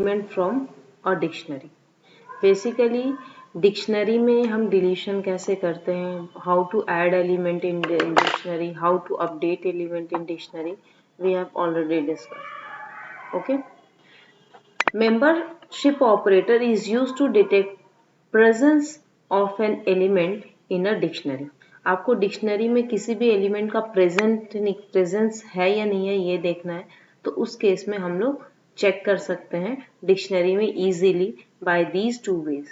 Element from a dictionary. Basically dictionary में हम deletion कैसे करते हैं, how to add element in dictionary, how to update element in dictionary, we have already discussed. Okay, membership operator is used to detect presence of an element in a dictionary। आपको dictionary में किसी भी element का presence है या नहीं है ये देखना है, तो उस केस में हम लोग चेक कर सकते हैं डिक्शनरी में easily by these two ways.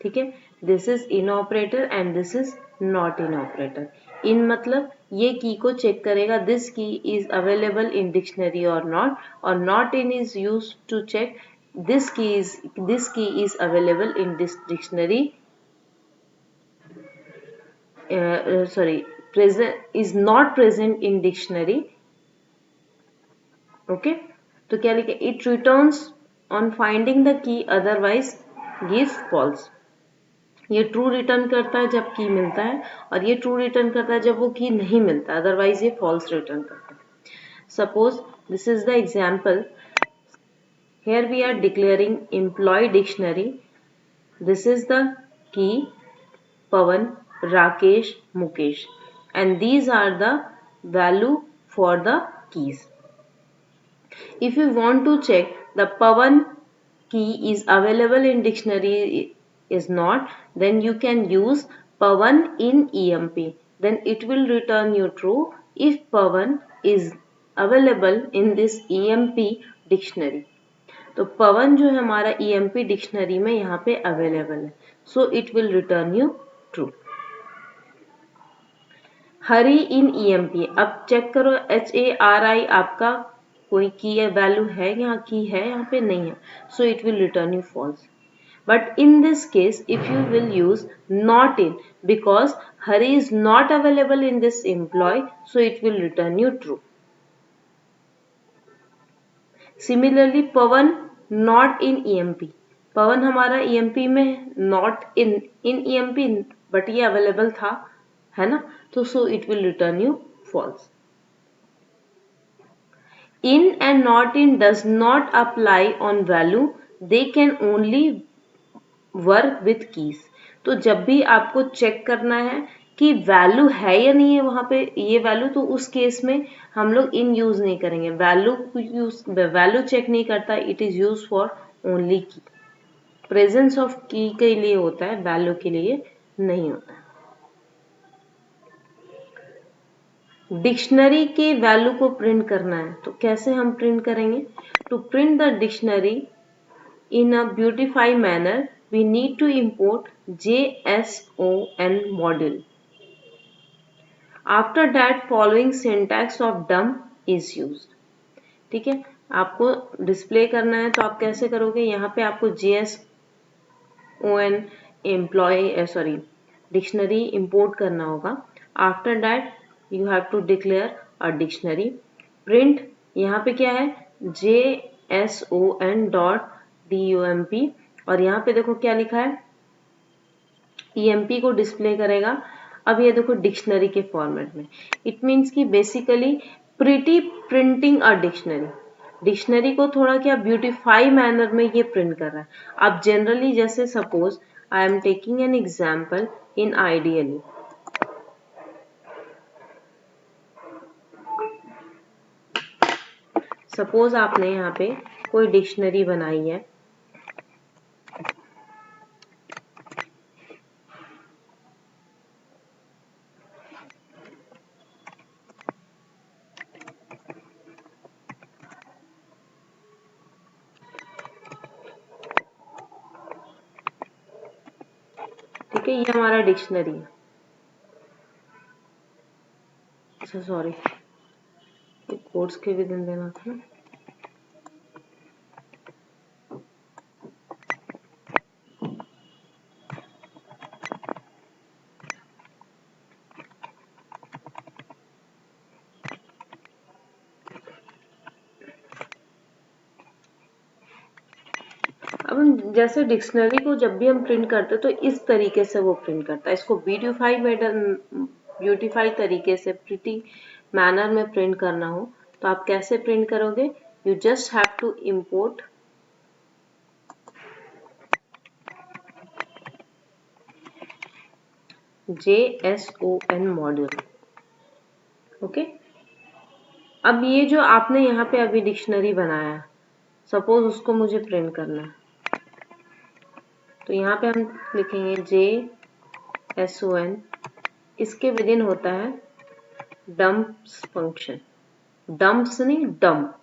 ठीक है, this is in operator and this is not in operator. In मतलब ये की को चेक करेगा this key is available in dictionary और नॉट, और not in is used to check this key is available in this dictionary, present is not present in dictionary। okay, तो क्या लिखे, it returns on finding the key otherwise gives false। ये true return करता है जब की मिलता है, और ये ट्रू रिटर्न करता है जब वो की नहीं मिलता, अदरवाइज ये फॉल्स रिटर्न करता है। Suppose this is the example, here we are declaring employee dictionary, this is the key Pawan, Rakesh, Mukesh, and these are the value for the keys। If you want to check the Pawan key is available in dictionary is not, then you can use Pawan in EMP, then it will return you true if Pawan is available in this EMP dictionary। तो पवन जो है हमारा EMP dictionary में यहाँ पे available है, so it will return you true. Hari in EMP, अब check करो HARI आपका कोई की वैल्यू है, यहाँ की है, यहाँ पे नहीं है, so it will return you false. But in this case if you will use not in, because Hari is not available in this employ, so it will return you true. Similarly Pawan not in EMP, Pawan हमारा EMP में not in EMP, but ये available था, है ना, तो so it will return you false. In and not in does not apply on value, they can only work with keys. तो जब भी आपको चेक करना है कि वैल्यू है या नहीं है वहां पे ये वैल्यू, तो उस केस में हम लोग इन यूज नहीं करेंगे, वैल्यू चेक नहीं करता, it is use for only की। प्रेजेंस ऑफ की के लिए होता है, वैल्यू के लिए नहीं होता है। डिक्शनरी के वैल्यू को प्रिंट करना है, तो कैसे हम प्रिंट करेंगे? To print the dictionary in a beautify manner we need to import JSON module। After that following syntax of dump is used। ठीक है, आपको डिस्प्ले करना है तो आप कैसे करोगे, यहाँ पे आपको JSON डिक्शनरी इंपोर्ट करना होगा। After that you have to declare a dictionary. Print यहाँ पे क्या है, JSON.dump, और यहाँ पे देखो क्या लिखा है, EMP को डिस्प्ले करेगा। अब ये देखो डिक्शनरी के फॉर्मेट में, इट मीन्स कि basically printing a dictionary, dictionary को थोड़ा क्या ब्यूटिफाई मैनर में ये प्रिंट कर रहा है। अब जनरली जैसे suppose I am taking an example in ideally, suppose आपने यहाँ पे कोई डिक्शनरी बनाई है, ठीक है, ये हमारा डिक्शनरी है। अच्छा सॉरी, कोड्स के भी दिन देना था। अब जैसे डिक्शनरी को जब भी हम प्रिंट करते हैं तो इस तरीके से वो प्रिंट करता है, इसको ब्यूटिफाई तरीके से प्रिटी मैनर में प्रिंट करना हो तो आप कैसे प्रिंट करोगे, you just have to import JSON module. Okay, अब ये जो आपने यहाँ पे अभी डिक्शनरी बनाया, सपोज उसको मुझे प्रिंट करना है, तो यहाँ पे हम लिखेंगे JSON, इसके विद इन होता है डम्प्स फंक्शन, डम्प्स नहीं डम्प।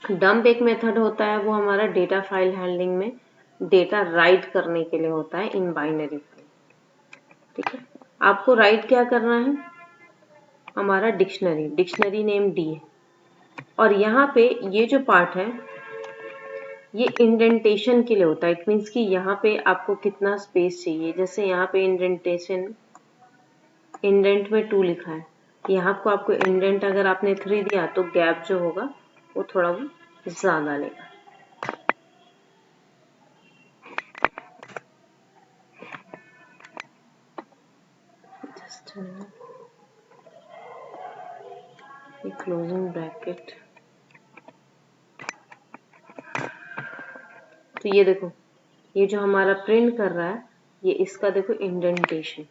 डंप एक मेथड होता है, वो हमारा डेटा फाइल हैंडलिंग में डेटा राइट करने के लिए होता है इन बाइनरी फाइल। ठीक है, आपको राइट क्या करना है, हमारा डिक्शनरी नेम डी है, और यहाँ पे ये जो पार्ट है ये इंडेंटेशन के लिए होता है। इट मीन्स कि यहाँ पे आपको कितना स्पेस चाहिए, जैसे यहाँ पे इंडेंट में 2 लिखा है, यहाँ को आपको इंडेंट अगर आपने 3 दिया तो गैप जो होगा वो थोड़ा वो ज्यादा लेगा। क्लोजिंग ब्रैकेट, तो ये देखो, ये जो हमारा प्रिंट कर रहा है, ये इसका देखो इंडेंटेशन,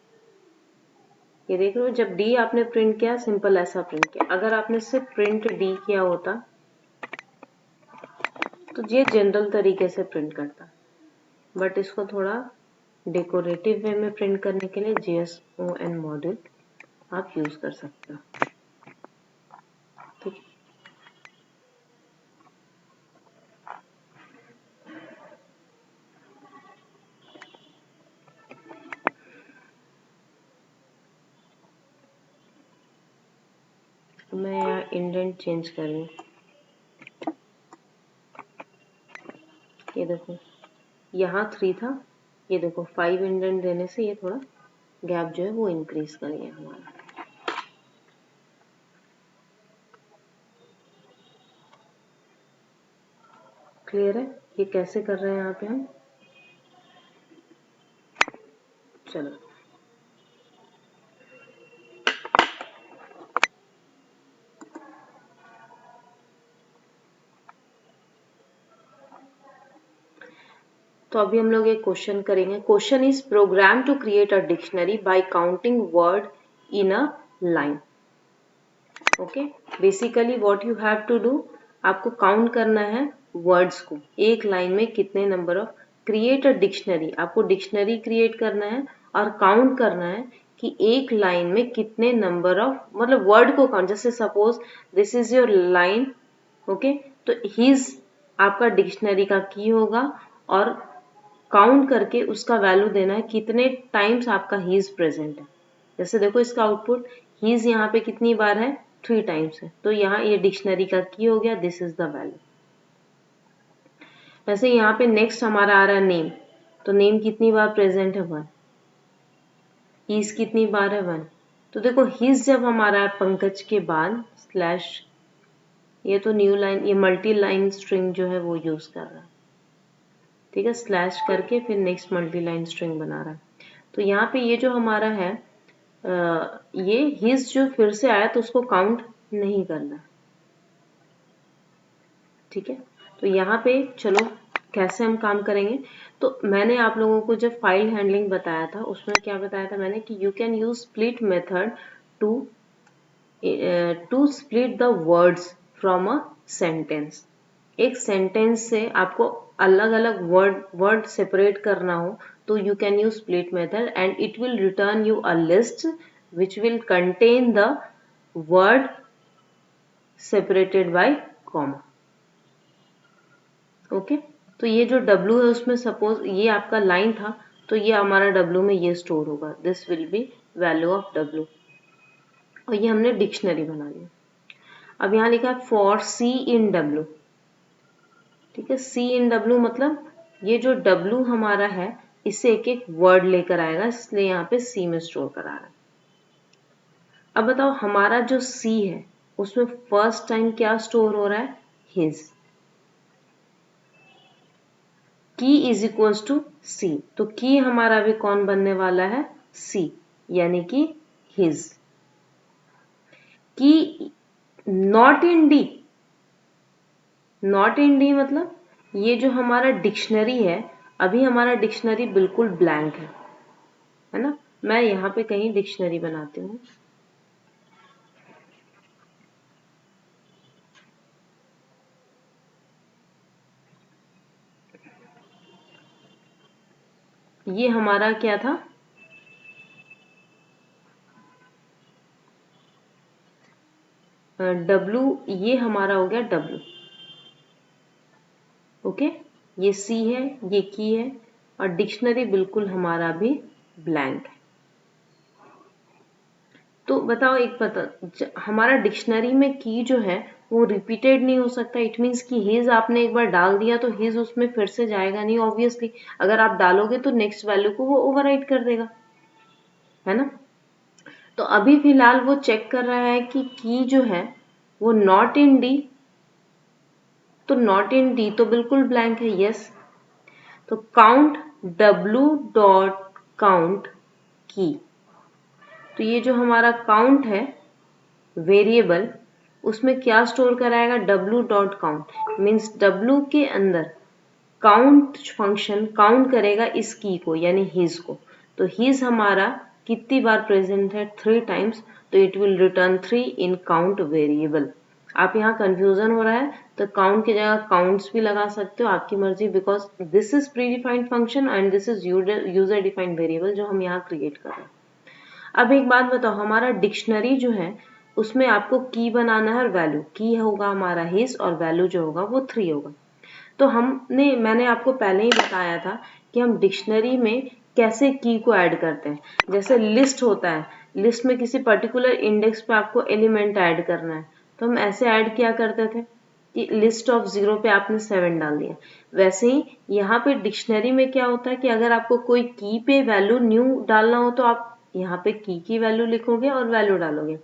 ये देख रहे हो, जब डी आपने प्रिंट किया सिंपल ऐसा प्रिंट किया। अगर आपने सिर्फ प्रिंट डी किया होता तो ये जनरल तरीके से प्रिंट करता, बट इसको थोड़ा डेकोरेटिव वे में प्रिंट करने के लिए JSON मॉड्यूल आप यूज कर सकते हो। ठीक है, मैं यहाँ इंडेंट चेंज कर रही हूँ, ये देखो यहाँ 3 था, ये देखो 5 इंडेंट देने से ये थोड़ा गैप जो है वो इंक्रीज करेंगे हमारा। क्लियर है ये कैसे कर रहे हैं यहाँ पे हम? चलो, तो अभी हम लोग एक क्वेश्चन करेंगे। Question is program to create a dictionary by counting word in a line. Okay, basically what you have to do, आपको काउंट करना है वर्ड्स को, एक लाइन में कितने number of, create a dictionary, आपको डिक्शनरी क्रिएट करना है और काउंट करना है कि एक लाइन में कितने नंबर ऑफ, मतलब वर्ड को काउंट। जैसे suppose this is your line, okay, तो हिज आपका डिक्शनरी का की होगा और काउंट करके उसका वैल्यू देना है कितने टाइम्स आपका हीज प्रेजेंट है। जैसे देखो इसका आउटपुट हीज यहाँ पे कितनी बार है, 3 टाइम्स है, तो यहाँ ये डिक्शनरी का की हो गया, दिस इज द वैल्यू। वैसे यहाँ पे नेक्स्ट हमारा आ रहा है नेम, तो नेम कितनी बार प्रेजेंट है, 1। हीज कितनी बार है, 1। तो देखो हीज जब हमारा है पंकज के बाद स्लैश, ये तो न्यू लाइन, ये मल्टी लाइन स्ट्रिंग जो है वो यूज कर रहा है। ठीक है, स्लैश करके फिर नेक्स्ट मल्टी लाइन स्ट्रिंग बना रहा है। तो यहाँ पे ये जो हमारा है ये हिज जो फिर से आया तो उसको काउंट नहीं करना। ठीक है, तो यहाँ पे चलो कैसे हम काम करेंगे। तो मैंने आप लोगों को जब फाइल हैंडलिंग बताया था उसमें क्या बताया था मैंने कि you can use split method to split the words from a sentence. एक सेंटेंस से आपको अलग अलग वर्ड सेपरेट करना हो तो you can use split method and it will return you a list which will contain the word separated by comma। Okay, तो ये जो W है उसमें सपोज ये आपका लाइन था तो ये हमारा W में ये स्टोर होगा, this will be value of W, और ये हमने डिक्शनरी बना लिया। अब यहाँ लिखा है फॉर C in W। ठीक है, C in W मतलब ये जो W हमारा है इससे एक एक वर्ड लेकर आएगा, इसलिए यहाँ पे C में स्टोर करा रहा है। अब बताओ हमारा जो C है उसमें फर्स्ट टाइम क्या स्टोर हो रहा है, हिज। की इज इक्वल्स टू C, तो की हमारा भी कौन बनने वाला है, C, यानी कि हिज। की not in D, not in D मतलब ये जो हमारा डिक्शनरी है, अभी हमारा डिक्शनरी बिल्कुल ब्लैंक है। है ना। मैं यहाँ पे कहीं डिक्शनरी बनाती हूँ। ये हमारा क्या था, W, ये हमारा हो गया W। ओके, ये C है, ये की है, और डिक्शनरी बिल्कुल हमारा भी ब्लैंक है। तो बताओ एक पता, हमारा डिक्शनरी में की जो है वो रिपीटेड नहीं हो सकता। इट मीन्स कि हिज आपने एक बार डाल दिया तो हिज उसमें फिर से जाएगा नहीं ऑब्वियसली। अगर आप डालोगे तो नेक्स्ट वैल्यू को वो ओवरराइट कर देगा, है ना। तो अभी फिलहाल वो चेक कर रहा है कि की जो है वो नॉट इन डी, तो नॉट इन डी तो बिल्कुल ब्लैंक है, यस। तो काउंट W डॉट काउंट की, तो ये जो हमारा काउंट है वेरिएबल, उसमें क्या स्टोर कराएगा, W dot count. Means W के अंदर काउंट फंक्शन काउंट करेगा इस की को, यानी हिज को। तो हिज हमारा कितनी बार प्रेजेंट है, 3 टाइम्स, तो it will return 3 in count variable. आप यहाँ कंफ्यूजन हो रहा है तो काउंट की जगह काउंट्स भी लगा सकते हो, आपकी मर्जी, because this is pre defined function and this is user defined variable जो हम यहाँ क्रिएट कर रहे हैं। अब एक बात बताओ, हमारा डिक्शनरी जो है उसमें आपको की बनाना है और वैल्यू। की होगा हमारा हिज और वैल्यू जो होगा वो 3 होगा। तो मैंने आपको पहले ही बताया था कि हम डिक्शनरी में कैसे की को ऐड करते हैं। जैसे लिस्ट होता है, लिस्ट में किसी पर्टिकुलर इंडेक्स पे आपको एलिमेंट ऐड करना है, तो हम ऐसे ऐड किया करते थे कि लिस्ट ऑफ 0 पे आपने 7 डाल दिया। वैसे ही यहाँ पे डिक्शनरी में क्या होता है कि अगर आपको कोई की पे वैल्यू न्यू डालना हो तो आप यहाँ पे की वैल्यू लिखोगे और वैल्यू डालोगे।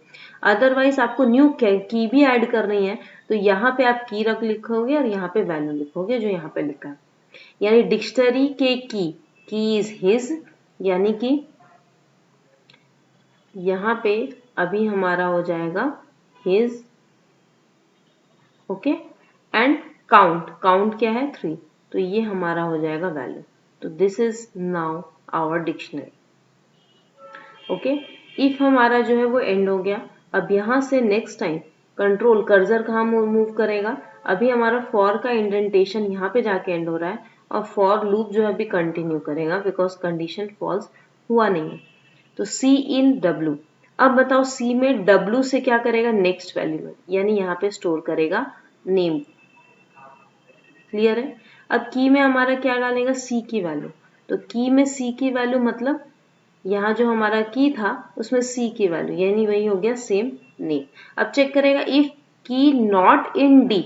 अदरवाइज आपको न्यू की भी ऐड करनी है तो यहाँ पे आप की रख लिखोगे और यहाँ पे वैल्यू लिखोगे जो यहाँ पे लिखा है। यानी डिक्शनरी के की इज हिज, यानी कि यहाँ पे अभी हमारा हो जाएगा हिज, ओके। एंड काउंट क्या है, 3, तो ये हमारा हो जाएगा वैल्यू। तो this is now our dictionary, okay. If हमारा जो है वो एंड हो गया। अब यहाँ से नेक्स्ट टाइम कंट्रोल कर्सर कहाँ मूव करेगा, अभी हमारा फॉर का इंडेंटेशन यहाँ पे जाके एंड हो रहा है और फॉर लूप जो है अभी कंटिन्यू करेगा बिकॉज कंडीशन फॉल्स हुआ नहीं है। तो सी इन W। अब बताओ सी में W से क्या करेगा, नेक्स्ट वैल्यू में, यानी यहाँ पे स्टोर करेगा नेम। क्लियर है। अब की में हमारा क्या डालेगा, सी की वैल्यू। तो की में सी की वैल्यू मतलब यहाँ जो हमारा की था उसमें सी की वैल्यू, यानी वही हो गया सेम नेम। अब चेक करेगा इफ की नॉट इन डी,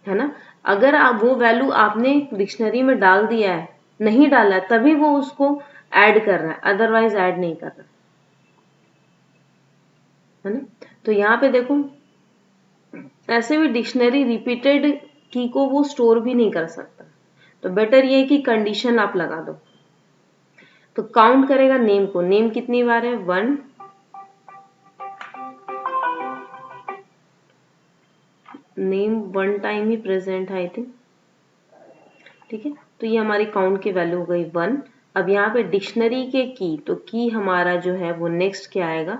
है ना। अगर आप वो वैल्यू आपने डिक्शनरी में डाल दिया है, नहीं डाला है, तभी वो उसको ऐड कर रहा है, अदरवाइज ऐड नहीं कर रहा है ना। तो यहाँ पे देखो ऐसे भी डिक्शनरी रिपीटेड की को वो स्टोर भी नहीं कर सकता, तो बेटर ये है कि कंडीशन आप लगा दो। तो काउंट करेगा नेम को, नेम कितनी बार है, 1, नेम 1 टाइम ही प्रेजेंट है आई थिंक, ठीक है। तो ये हमारी काउंट की वैल्यू हो गई 1। अब यहाँ पे डिक्शनरी के की, तो की हमारा जो है वो नेक्स्ट क्या आएगा,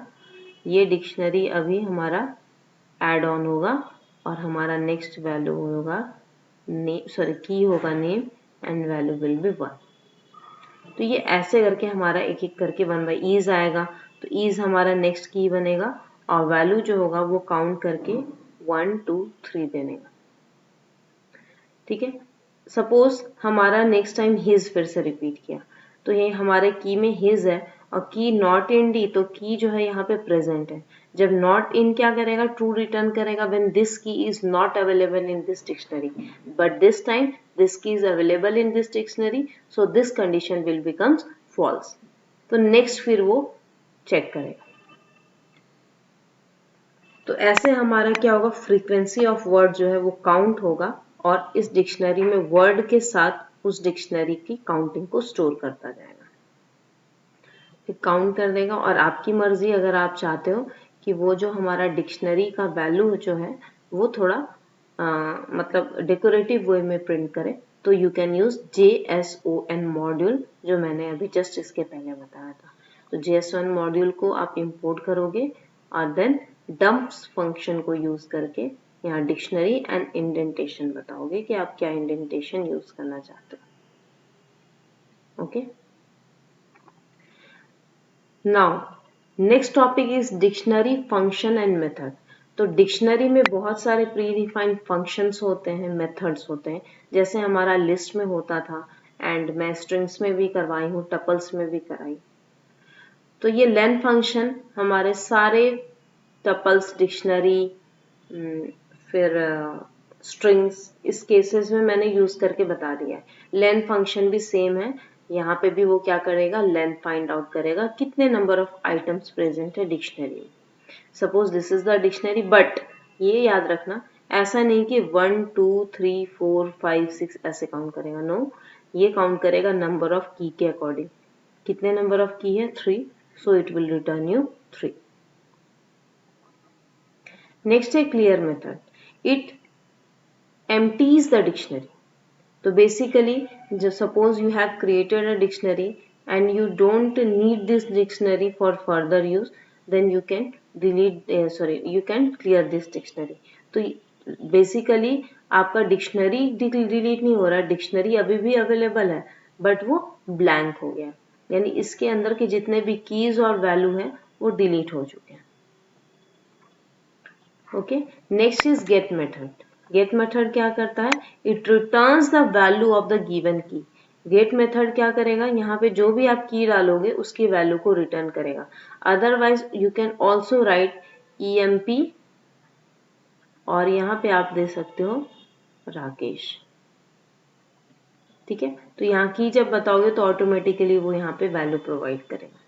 ये डिक्शनरी अभी हमारा ऐड ऑन होगा और हमारा नेक्स्ट वैल्यू होगा की होगा name and value will be 1। तो ये ऐसे करके हमारा एक एक करके 1/ईज आएगा। तो ईज हमारा नेक्स्ट की बनेगा और वैल्यू जो होगा वो काउंट करके 1 2 3 देने का, ठीक है। सपोज हमारा नेक्स्ट टाइम हिज फिर से रिपीट किया, तो ये हमारे की में हिज है और की नॉट इन डी, तो की जो है यहाँ पे प्रेजेंट है। जब नॉट इन क्या करेगा, ट्रू रिटर्न करेगा when this key is not available in this dictionary, but this time this key is available in this dictionary, so this condition will becomes false. तो नेक्स्ट फिर वो check करेगा। तो ऐसे हमारा क्या होगा, फ्रीक्वेंसी ऑफ वर्ड जो है वो काउंट होगा और इस डिक्शनरी में वर्ड के साथ उस डिक्शनरी की काउंटिंग को स्टोर करता जाएगा, फिर काउंट कर देगा। और आपकी मर्जी, अगर आप चाहते हो कि वो जो हमारा डिक्शनरी का वैल्यू जो है वो थोड़ा मतलब डेकोरेटिव वे में प्रिंट करे, तो you can use JSON module, जो मैंने अभी जस्ट इसके पहले बताया था। तो JSON मॉड्यूल को आप इंपोर्ट करोगे और देन डम्प्स फंक्शन को यूज करके यहाँ डिक्शनरी एंड इंडेंटेशन बताओगे कि आप क्या इंडेंटेशन यूज करना चाहते हो। Okay, now next topic is dictionary function and method. तो डिक्शनरी में बहुत सारे प्री डिफाइंड फंक्शंस होते हैं, मेथड्स होते हैं, जैसे हमारा लिस्ट में होता था एंड मैं स्ट्रिंग्स में भी करवाई हूँ, टपल्स में भी कराई। तो ये लेन फंक्शन हमारे सारे टपल्स, डिक्शनरी, फिर स्ट्रिंग्स, इस केसेस में मैंने यूज करके बता दिया है। लेन फंक्शन भी सेम है, यहाँ पे भी वो क्या करेगा, लेंथ फाइंड आउट करेगा कितने नंबर ऑफ आइटम्स प्रेजेंट है डिक्शनरी में। Suppose this is the dictionary, but ये याद रखना ऐसा नहीं कि 1 2 3 4 5 6 ऐसे काउंट करेगा, नो, ये काउंट करेगा नंबर ऑफ की के अकॉर्डिंग। कितने नंबर ऑफ की है, 3, so it will return you 3। Next है clear method, it empties the dictionary. So basically, just suppose you have created a dictionary and you don't need this dictionary for further use, then you can delete, you can clear this dictionary. तो basically आपका dictionary delete नहीं हो रहा, dictionary अभी भी available है but वो blank हो गया, यानी इसके अंदर के जितने भी कीज और वैल्यू हैं वो डिलीट हो चुके हैं। Okay, next is get method. Get method क्या करता है, it returns the value of the given की। गेट मेथड क्या करेगा, यहाँ पे जो भी आप की डालोगे उसकी वैल्यू को रिटर्न करेगा। Otherwise you can also right EMP और यहाँ पे आप दे सकते हो राकेश। ठीक है, तो यहाँ की जब बताओगे तो ऑटोमेटिकली वो यहाँ पे वैल्यू प्रोवाइड करेगा।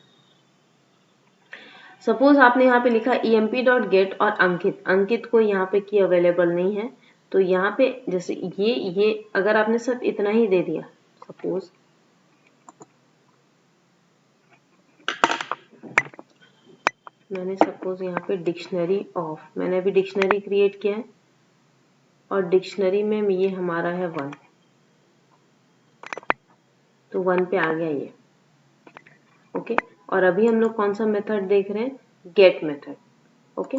सपोज आपने यहाँ पे लिखा emp.get और अंकित, अंकित को यहाँ पे की अवेलेबल नहीं है, तो यहाँ पे जैसे ये अगर आपने सिर्फ इतना ही दे दिया, सपोज मैंने सपोज यहाँ पे डिक्शनरी ऑफ, मैंने अभी डिक्शनरी क्रिएट किया है और डिक्शनरी में ये हमारा है 1, तो 1 पे आ गया ये। ओके, और अभी हम लोग कौन सा मेथड देख रहे हैं, गेट मेथड। ओके,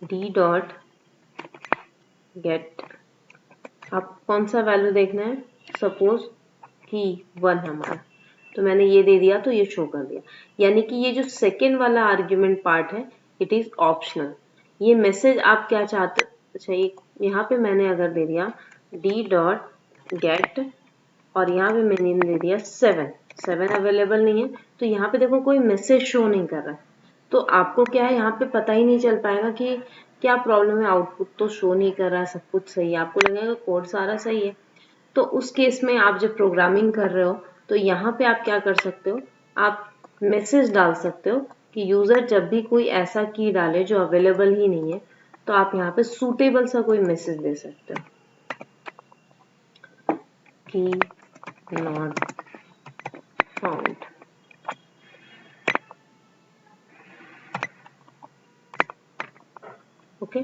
d.get, आप कौन सा वैल्यू देखना है, सपोज कि 1 हमारा, तो मैंने ये दे दिया तो ये शो कर दिया, यानी कि ये जो सेकेंड वाला आर्ग्यूमेंट पार्ट है इट इज ऑप्शनल। ये मैसेज आप क्या चाहते, अच्छा यहाँ पे मैंने अगर दे दिया d.get और यहाँ पे मैंने दे दिया 7 अवेलेबल नहीं है, तो यहाँ पे देखो कोई मैसेज शो नहीं कर रहा है, तो आपको क्या है यहाँ पे पता ही नहीं चल पाएगा कि क्या प्रॉब्लम है, आउटपुट तो शो नहीं कर रहा है, सब कुछ सही है, आपको लगेगा कोड सारा सही है। तो उस केस में आप जब प्रोग्रामिंग कर रहे हो तो यहाँ पे आप क्या कर सकते हो, आप मैसेज डाल सकते हो कि यूजर जब भी कोई ऐसा की डाले जो अवेलेबल ही नहीं है, तो आप यहाँ पे सूटेबल सा कोई मैसेज दे सकते हो कि नॉट फाउंड। ओके,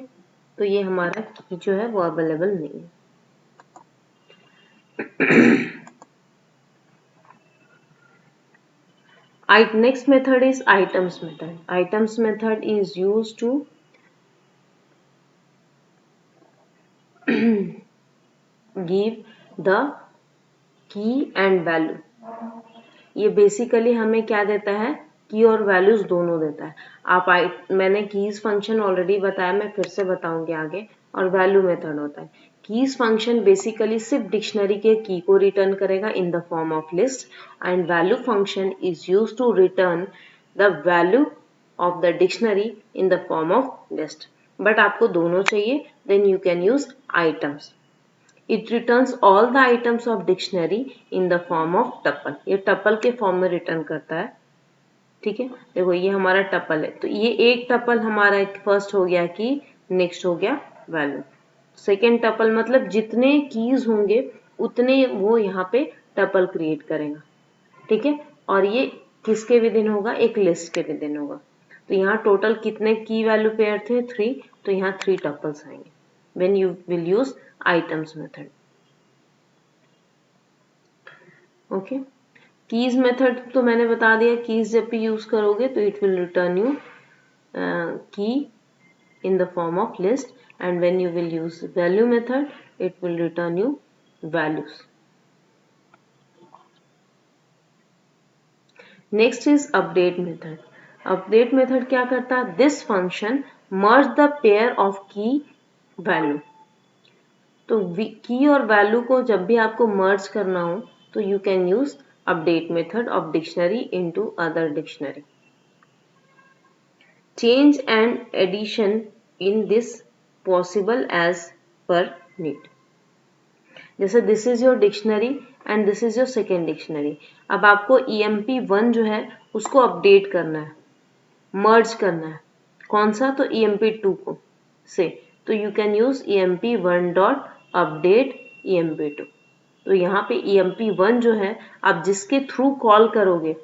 तो ये हमारा की जो है वो अवेलेबल नहीं है। Next method is items method. Items method is used to give the key and value. ये बेसिकली हमें क्या देता है, की और वैल्यूज दोनों देता है। मैंने कीज फंक्शन ऑलरेडी बताया, मैं फिर से बताऊंगी आगे, और वैल्यू मेथड होता है। कीज फंक्शन बेसिकली सिर्फ डिक्शनरी के की को रिटर्न करेगा in the form of list, and value function is used to return the value of the dictionary in the form of list. But आपको दोनों चाहिए, then you can use items. It returns all the items of dictionary in the form of tuple. ये tuple के form में return करता है। ठीक है, देखो ये हमारा टपल है, तो ये एक टपल हमारा फर्स्ट हो गया की, नेक्स्ट हो गया वैल्यू। सेकेंड टपल मतलब जितने कीज होंगे उतने वो यहाँ पे टपल क्रिएट करेगा। ठीक है, और ये किसके विदिन होगा, एक लिस्ट के विदिन होगा। तो यहाँ टोटल कितने की वैल्यू पेयर थे, 3, तो यहाँ 3 टपल्स आएंगे when you will use items method. Okay, keys method तो मैंने बता दिया, कीज जब भी यूज करोगे तो इट विल रिटर्न यू की in the form of list, and when you will use value method it will return you values. Next is update method. Update method क्या करता है? This function merge the pair of key value. तो की और value को जब भी आपको मर्ज करना हो तो you can use update method of dictionary into other dictionary. Change and addition in this possible as per need. जैसे this is your dictionary and this is your second dictionary. अब आपको EMP1 जो है उसको अपडेट करना है, मर्ज करना है। कौन सा? तो EMP2 को से, तो you can use EMP1 dot update EMP2। तो यहाँ पे EMP1 जो है आप जिसके थ्रू कॉल करोगे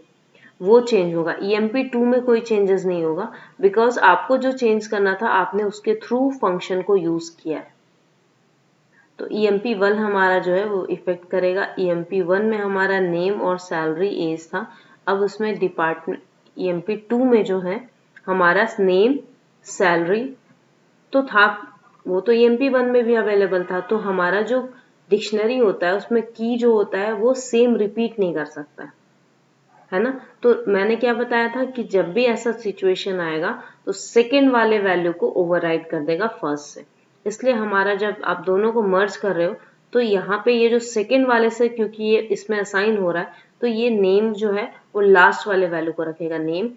वो चेंज होगा, EMP2 में कोई चेंजेस नहीं होगा, बिकॉज आपको जो चेंज करना था आपने उसके थ्रू फंक्शन को यूज किया है। तो EMP1 हमारा जो है वो इफेक्ट करेगा। EMP1 में हमारा नेम और सैलरी एज था, अब उसमें डिपार्टमेंट EMP2 में जो है हमारा नेम सैलरी तो था, वो तो EMP1 में भी अवेलेबल था। तो हमारा जो डिक्शनरी होता है उसमें की जो होता है वो सेम रिपीट नहीं कर सकता है ना। तो मैंने क्या बताया था कि जब भी ऐसा सिचुएशन आएगा तो सेकेंड वाले वैल्यू को ओवरराइड कर देगा फर्स्ट से। इसलिए हमारा जब आप दोनों को मर्ज कर रहे हो तो यहाँ पे ये जो सेकेंड वाले से, क्योंकि ये इसमें असाइन हो रहा है, तो ये नेम जो है वो लास्ट वाले वैल्यू को रखेगा, नेम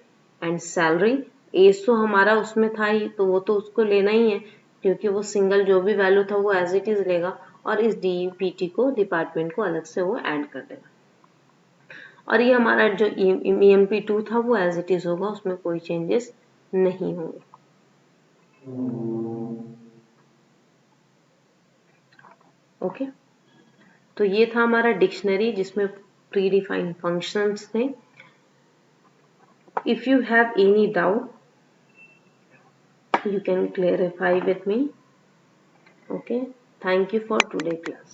एंड सैलरी। एज तो हमारा उसमें था ही तो वो तो उसको लेना ही है, क्योंकि वो सिंगल जो भी वैल्यू था वो एज इट इज लेगा, और इस DPT को, डिपार्टमेंट को अलग से वो ऐड कर देगा। और ये हमारा जो EMP2 था वो एज इट इज होगा, उसमें कोई चेंजेस नहीं होंगे। ओके, तो ये था हमारा डिक्शनरी जिसमें प्री डिफाइंड फंक्शंस थे। If you have any doubt you can clarify with me. Okay, thank you for today class.